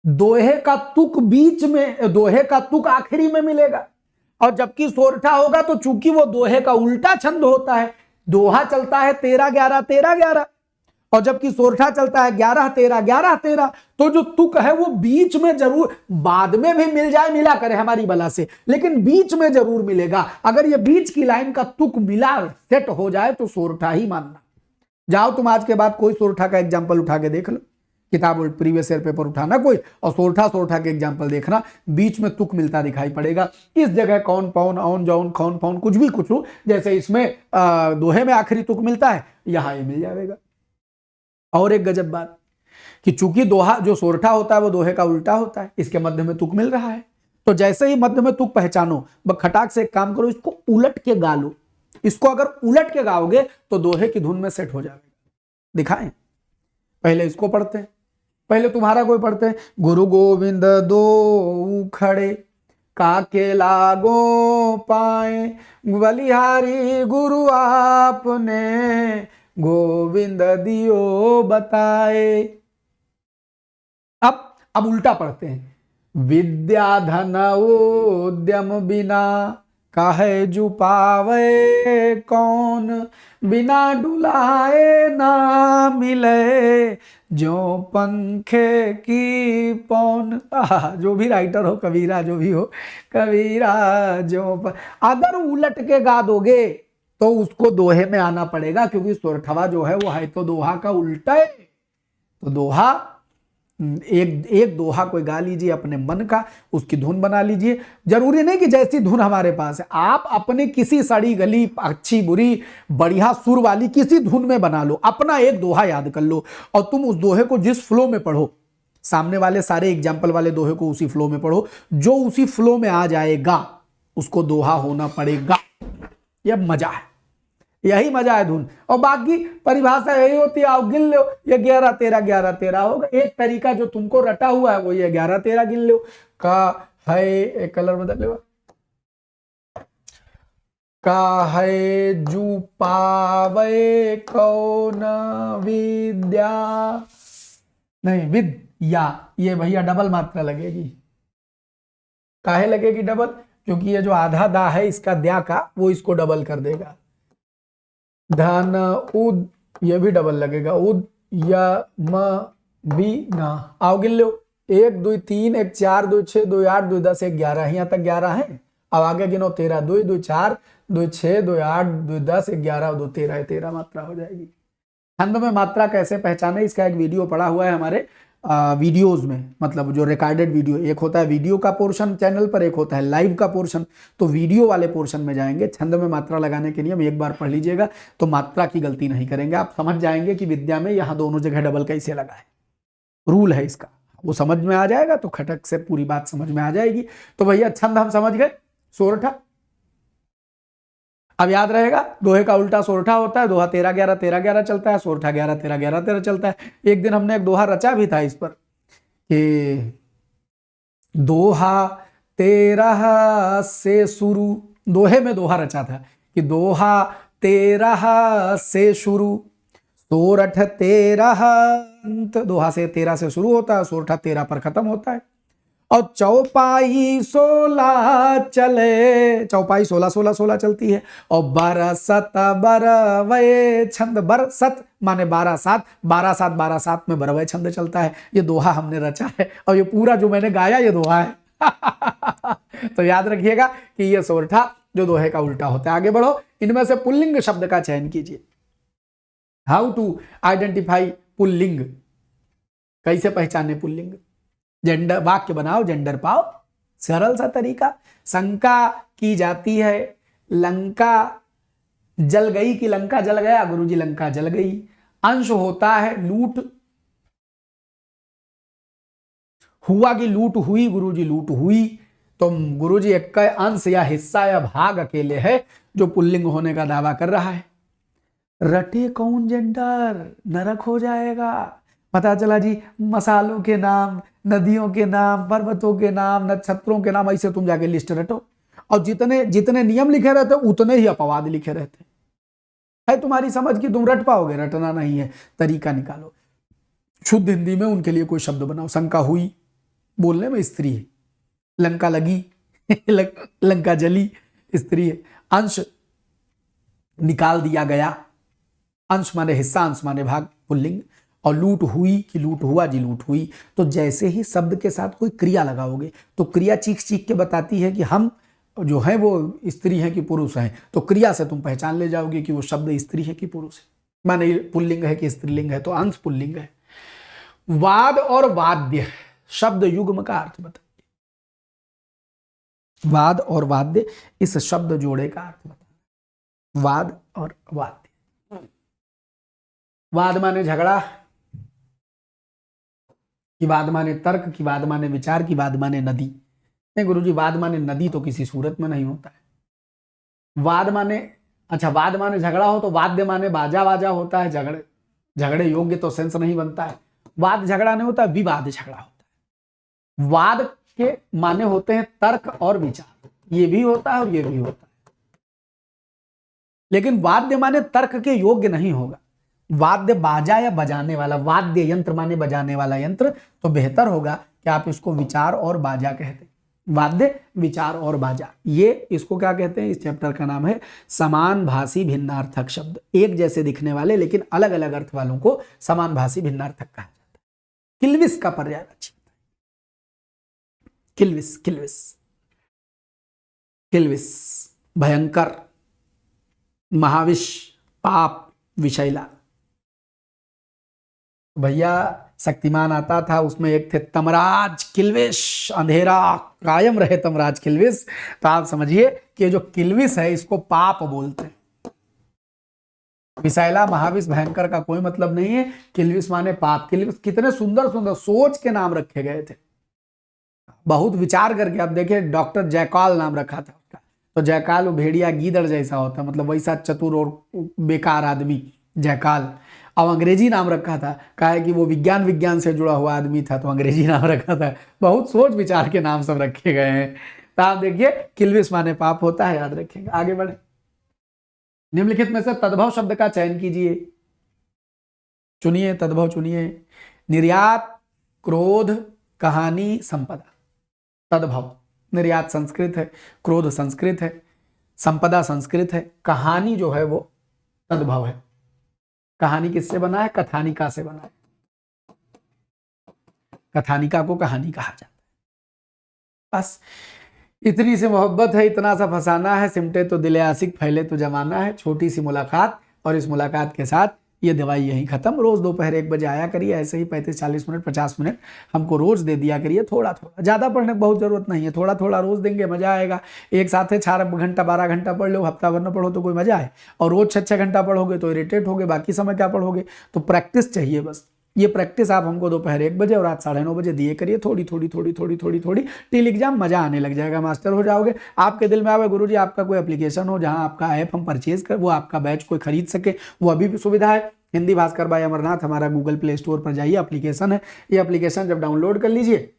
[SPEAKER 1] दोहे का तुक बीच में, दोहे का तुक आखिरी में मिलेगा। और जबकि सोरठा होगा तो चूंकि वो दोहे का उल्टा छंद होता है, दोहा चलता है 13-11 13-11, और जबकि सोरठा चलता है 11 13 11 13, तो जो तुक है वो बीच में जरूर, बाद में भी मिल जाए मिला करे हमारी बला से, लेकिन बीच में जरूर मिलेगा। अगर ये बीच की लाइन का तुक मिला, सेट हो जाए, तो सोरठा ही मानना। जाओ तुम आज के बाद कोई सोरठा का एग्जाम्पल उठा के देख लो, किताब प्रीवियस ईयर पेपर उठाना कोई, और सोरठा के एग्जाम्पल देखना, बीच में तुक मिलता दिखाई पड़ेगा। इस जगह कौन पौन औन जौन खौन फौन कुछ भी कुछ हो, जैसे इसमें दोहे में आखिरी तुक मिलता है, यहां ये मिल जाएगा। और एक गजब बात कि चूंकि दोहा जो सोरठा होता है वो दोहे का उल्टा होता है, इसके मध्य में तुक मिल रहा है, तो जैसे ही मध्य में तुक पहचानो, खटाक से एक काम करो, इसको उलट के गा लो। इसको अगर उलट के गाओगे तो दोहे की धुन में सेट हो जाएगा। दिखाएं, पहले इसको पढ़ते हैं, पहले तुम्हारा कोई पढ़ते हैं। गुरु गोविंद दो खड़े काके लागो पाए, बलिहारी गुरु आपने गोविंद दियो बताए। अब उल्टा पढ़ते हैं। विद्या धन उद्यम बिना काहे जु पावे कौन, बिना डुलाए ना मिले जो पंखे की पौन। जो भी राइटर हो, कबीरा जो भी हो, कबीरा जो अगर उलट के गा दोगे तो उसको दोहे में आना पड़ेगा, क्योंकि सोरठवा जो है वो है तो दोहा का उल्टा है। तो दोहा एक दोहा कोई गा लीजिए अपने मन का, उसकी धुन बना लीजिए। जरूरी नहीं कि जैसी धुन हमारे पास है, आप अपने किसी सड़ी गली अच्छी बुरी बढ़िया सुर वाली किसी धुन में बना लो, अपना एक दोहा याद कर लो, और तुम उस दोहे को जिस फ्लो में पढ़ो, सामने वाले सारे एग्जाम्पल वाले दोहे को उसी फ्लो में पढ़ो, जो उसी फ्लो में आ जाएगा उसको दोहा होना पड़ेगा। यह मजा है, यही मजा है धुन। और बाकी परिभाषा यही होती है, आओ गिन लो, ये 11 13 11 13 होगा। एक तरीका जो तुमको रटा हुआ है वो ये 11 13 गिन लो। का है, एक कलर बदल लो, का है जू पावे कौन विद्या, नहीं विद्या, ये भैया डबल मात्रा लगेगी। काहे लगेगी डबल? क्योंकि ये जो आधा दा है इसका द्या का, वो इसको डबल कर देगा। धन उद, ये भी डबल लगेगा। उद या म बी ना, आओ गिन लो, 1 2 3 1 4 2 6 2 8 2 10 1 11, यहाँ तक 11 है। अब आगे गिनो 13, 2 2 4 2 6 2 8 2 10 11 2 13, 13 मात्रा हो जाएगी। छंद में मात्रा कैसे पहचाने, इसका एक वीडियो पड़ा हुआ है हमारे वीडियोज में, मतलब जो रिकॉर्डेड वीडियो, एक होता है वीडियो का पोर्शन चैनल पर, एक होता है लाइव का पोर्शन। तो वीडियो वाले पोर्शन में जाएंगे, छंद में मात्रा लगाने के नियम एक बार पढ़ लीजिएगा तो मात्रा की गलती नहीं करेंगे। आप समझ जाएंगे कि विद्या में यहाँ दोनों जगह डबल कैसे लगा है, रूल है इसका, वो समझ में आ जाएगा तो खटक से पूरी बात समझ में आ जाएगी। तो भैया छंद हम समझ गए, सोरठा। अब याद रहेगा, दोहे का उल्टा सोरठा होता है। दोहा 13 11 13 11 चलता है, सोरठा 11 13 11 13 चलता है। एक दिन हमने एक दोहा रचा भी था इस पर कि दोहा 13 से शुरू, दोहे में दोहा रचा था कि दोहा 13 से शुरू, सोरठ 13 अंत। दोहा से 13 से शुरू होता है, सोरठा 13 पर खत्म होता है। और चौपाई 16 चले, चौपाई 16 16 16 चलती है। और बरसत बरवय छंद, बरसत माने 12 7, 12 7 12 7 में बरवय छंद चलता है। ये दोहा हमने रचा है, और ये पूरा जो मैंने गाया ये दोहा है। तो याद रखिएगा कि ये सोरठा जो दोहे का उल्टा होता है। आगे बढ़ो, इनमें से पुल्लिंग शब्द का चयन कीजिए। हाउ टू आइडेंटिफाई पुल्लिंग, कैसे पहचाने पुल्लिंग? जेंडर, वाक्य बनाओ, जेंडर पाओ, सरल सा तरीका। शंका की जाती है, लंका जल गई कि लंका जल गया? गुरुजी लंका जल गई। अंश होता है लूट, हुआ कि लूट हुई? गुरुजी लूट हुई। तो गुरुजी एक का अंश या हिस्सा या भाग अकेले है जो पुल्लिंग होने का दावा कर रहा है। रटे कौन जेंडर, नरक हो जाएगा। पता चला जी मसालों के नाम, नदियों के नाम, पर्वतों के नाम, नक्षत्रों के नाम, ऐसे तुम जाके लिस्ट रटो, और जितने जितने नियम लिखे रहते उतने ही अपवाद लिखे रहते है। तुम्हारी समझ की तुम रट पाओगे? रटना नहीं है, तरीका निकालो। शुद्ध हिंदी में उनके लिए कोई शब्द बनाओ। शंका हुई, बोलने में स्त्री है। लंका लगी लंका जली, स्त्री है। अंश निकाल दिया गया, अंश माने हिस्सा, अंश माने भाग, पुल्लिंग, और लूट हुई कि लूट हुआ जी लूट हुई। तो जैसे ही शब्द के साथ कोई क्रिया लगाओगे तो क्रिया चीख चीख के बताती है कि हम जो है वो स्त्री हैं कि पुरुष हैं, तो क्रिया से तुम पहचान ले जाओगे कि वो शब्द स्त्री है कि पुरुष है, माने पुल्लिंग है कि स्त्रीलिंग है, तो अंश पुल्लिंग है। वाद और वाद्य शब्द युग्म का अर्थ बताइए। वाद और वाद्य इस शब्द जोड़े का अर्थ बताइए। वाद और वाद्य। वाद माने झगड़ा, कि वाद माने तर्क, की वाद माने विचार, की वाद माने नदी। नहीं गुरुजी, वाद माने नदी तो किसी सूरत में नहीं होता है। वाद माने, अच्छा वाद माने झगड़ा हो तो वाद्य माने बाजा वाजा होता है, झगड़े झगड़े योग्य तो सेंस नहीं बनता है। वाद झगड़ा नहीं होता, विवाद झगड़ा होता है। वाद के माने होते हैं तर्क और विचार, ये भी होता है और ये भी होता है। लेकिन वाद्य माने तर्क के योग्य नहीं होगा। वाद्य बाजा या बजाने वाला, वाद्य यंत्र माने बजाने वाला यंत्र, तो बेहतर होगा कि आप इसको विचार और बाजा कहते हैं। वाद्य, विचार और बाजा, ये इसको क्या कहते हैं? इस चैप्टर का नाम है समान भाषी भिन्नार्थक शब्द। एक जैसे दिखने वाले लेकिन अलग अलग अर्थ वालों को समान भाषी भिन्नार्थक कहा जाता है। किल्विस का पर्यायवाची, किल्विस किल्विस किल्विस भयंकर, महाविश, पाप, विषैला। भैया शक्तिमान आता था, उसमें एक थे तमराज किल्विश, अंधेरा कायम रहे तमराज किल्विश। तो आप समझिए कि जो किल्विश है इसको पाप बोलते हैं। विषैला, महाविश, भयंकर का कोई मतलब नहीं है, किल्विश माने पाप। किल्विश कितने सुंदर सुंदर सोच के नाम रखे गए थे, बहुत विचार करके। आप देखिए डॉक्टर जयकाल नाम रखा था उसका, तो जयकाल वो भेड़िया गीदड़ जैसा होता है, मतलब वैसा चतुर और बेकार आदमी जयकाल। अब अंग्रेजी नाम रखा था, कहा है कि वो विज्ञान से जुड़ा हुआ आदमी था, तो अंग्रेजी नाम रखा था। बहुत सोच विचार के नाम सब रखे गए हैं। तो आप देखिए किल्विश माने पाप होता है, याद रखेंगे। आगे बढ़े, निम्नलिखित में से तद्भव शब्द का चयन कीजिए, चुनिए, तद्भव चुनिए। निर्यात, क्रोध, कहानी, संपदा। तद्भव, निर्यात संस्कृत है, क्रोध संस्कृत है, संपदा संस्कृत है, कहानी जो है वो तद्भव है। कहानी किससे बना है? कथानिका से बना है। कथानिका को कहानी कहा जाता है। बस इतनी सी मोहब्बत है, इतना सा फसाना है, सिमटे तो दिले आशिक, फैले तो जमाना है। छोटी सी मुलाकात, और इस मुलाकात के साथ ये दवाई यहीं खत्म। रोज दोपहर 1 बजे आया करिए, ऐसे ही 35-40 मिनट 50 मिनट हमको रोज दे दिया करिए। थोड़ा थोड़ा, ज्यादा पढ़ने की बहुत जरूरत नहीं है, थोड़ा थोड़ा रोज देंगे, मजा आएगा। एक साथ है 4 घंटा 12 घंटा पढ़ लो, हफ्ता भर न पढ़ो तो कोई मजा है। और रोज 6-6 घंटा पढ़ोगे तो इरिटेट होगे, बाकी समय क्या पढ़ोगे? तो प्रैक्टिस चाहिए बस। ये प्रैक्टिस आप हमको दोपहर 1 बजे और रात 9:30 बजे दिए करिए, थोड़ी थोड़ी थोड़ी थोड़ी थोड़ी थोड़ी, टिल एग्जाम मजा आने लग जाएगा, मास्टर हो जाओगे। आपके दिल में आवे गुरुजी आपका कोई एप्लीकेशन हो जहां आपका ऐप हम परचेज कर, वो आपका बैच कोई खरीद सके, वो अभी भी सुविधा है। हिंदी भास्कर बाय अमरनाथ हमारा गूगल प्ले स्टोर पर जाइए, एप्लीकेशन है। ये एप्लीकेशन जब डाउनलोड कर लीजिए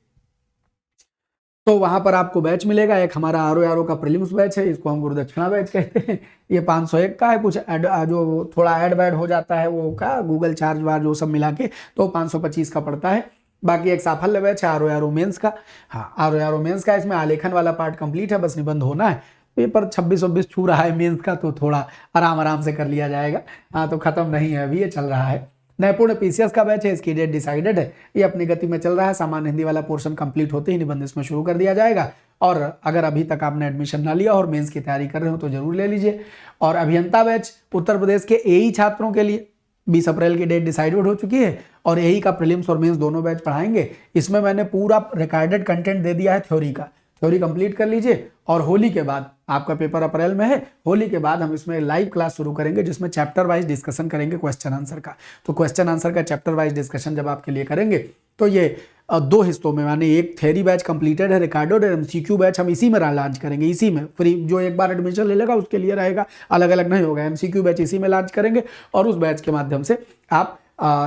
[SPEAKER 1] तो वहां पर आपको बैच मिलेगा। एक हमारा आरो का प्रीलिम्स बैच है, इसको हम गुरुदक्षिणा बैच कहते हैं। ये 501 का है, कुछ जो थोड़ा ऐड वैड हो जाता है वो का गूगल चार्ज वार्ज वो सब मिला के तो 525 का पड़ता है। बाकी एक साफल्य बैच है आरो मेंस का। हाँ, आरो मेंस का, इसमें आलेखन वाला पार्ट कंप्लीट है, बस निबंध होना है। पेपर 26-26 छू रहा है मेंस का, तो थोड़ा आराम से कर लिया जाएगा। हाँ, तो खत्म नहीं है अभी, ये चल रहा है। नैपुण पीसीएस का बैच है, इसकी डेट डिसाइडेड है, ये अपनी गति में चल रहा है। सामान्य हिंदी वाला पोर्शन कंप्लीट होते ही निबंध इसमें शुरू कर दिया जाएगा। और अगर अभी तक आपने एडमिशन ना लिया और मेंस की तैयारी कर रहे हो तो जरूर ले लीजिए। और अभियंता बैच उत्तर प्रदेश के एई छात्रों के लिए 20 अप्रैल की डेट डिसाइडेड हो चुकी है, और एई का प्रीलिम्स और मेंस दोनों बैच पढ़ाएंगे। इसमें मैंने पूरा रिकॉर्डेड कंटेंट दे दिया है थ्योरी का, थ्योरी कंप्लीट कर लीजिए। और होली के बाद, आपका पेपर अप्रैल में है, होली के बाद हम इसमें लाइव क्लास शुरू करेंगे जिसमें चैप्टर वाइज डिस्कशन करेंगे क्वेश्चन आंसर का। तो क्वेश्चन आंसर का चैप्टर वाइज डिस्कशन जब आपके लिए करेंगे तो ये 2 हिस्सों में, माने एक थ्योरी बैच कंप्लीटेड है, रिकॉर्डेड और एमसीक्यू बैच हम इसी में लॉन्च करेंगे, इसी में फ्री। जो एक बार एडमिशन ले लेगा उसके लिए रहेगा, अलग अलग नहीं होगा। एमसीक्यू बैच इसी में लॉन्च करेंगे और उस बैच के माध्यम से आप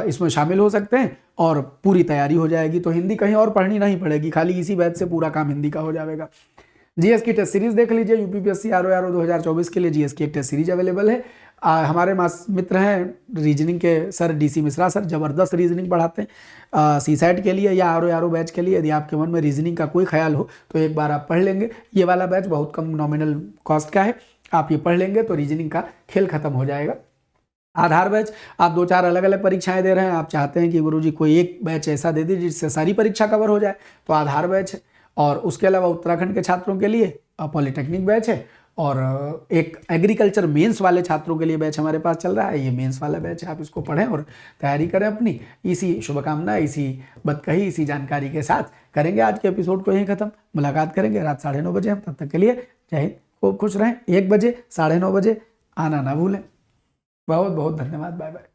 [SPEAKER 1] इसमें शामिल हो सकते हैं और पूरी तैयारी हो जाएगी। तो हिंदी कहीं और पढ़नी नहीं पड़ेगी, खाली इसी बैच से पूरा काम हिंदी का हो जाएगा। जीएस की टेस्ट सीरीज देख लीजिए, यूपीपीएससी आरो 2024 के लिए जीएस की एक टेस्ट सीरीज अवेलेबल है। हमारे मित्र हैं रीजनिंग के सर डीसी मिश्रा सर, जबरदस्त रीजनिंग पढ़ाते हैं सीसैट के लिए या आरो बैच के लिए। यदि आपके मन में रीजनिंग का कोई ख्याल हो तो एक बार आप पढ़ लेंगे। ये वाला बैच बहुत कम नॉमिनल कॉस्ट का है, आप ये पढ़ लेंगे तो रीजनिंग का खेल खत्म हो जाएगा। आधार बैच, आप 2-4 अलग-अलग परीक्षाएँ दे रहे हैं, आप चाहते हैं कि गुरुजी कोई एक बैच ऐसा दे दीजिए जिससे सारी परीक्षा कवर हो जाए, तो आधार बैच है। और उसके अलावा उत्तराखंड के छात्रों के लिए पॉलिटेक्निक बैच है, और एक एग्रीकल्चर मेंस वाले छात्रों के लिए बैच हमारे पास चल रहा है। ये मेंस वाला बैच है, आप इसको पढ़ें और तैयारी करें अपनी। इसी शुभकामना, इसी बतकही, इसी जानकारी के साथ करेंगे आज के एपिसोड को यहीं खत्म। मुलाकात करेंगे रात 9:30 बजे हम, तब तक के लिए जय हिंद, खूब खुश रहें। 1 बजे 9:30 बजे आना ना भूलें। बहुत बहुत धन्यवाद, बाय बाय।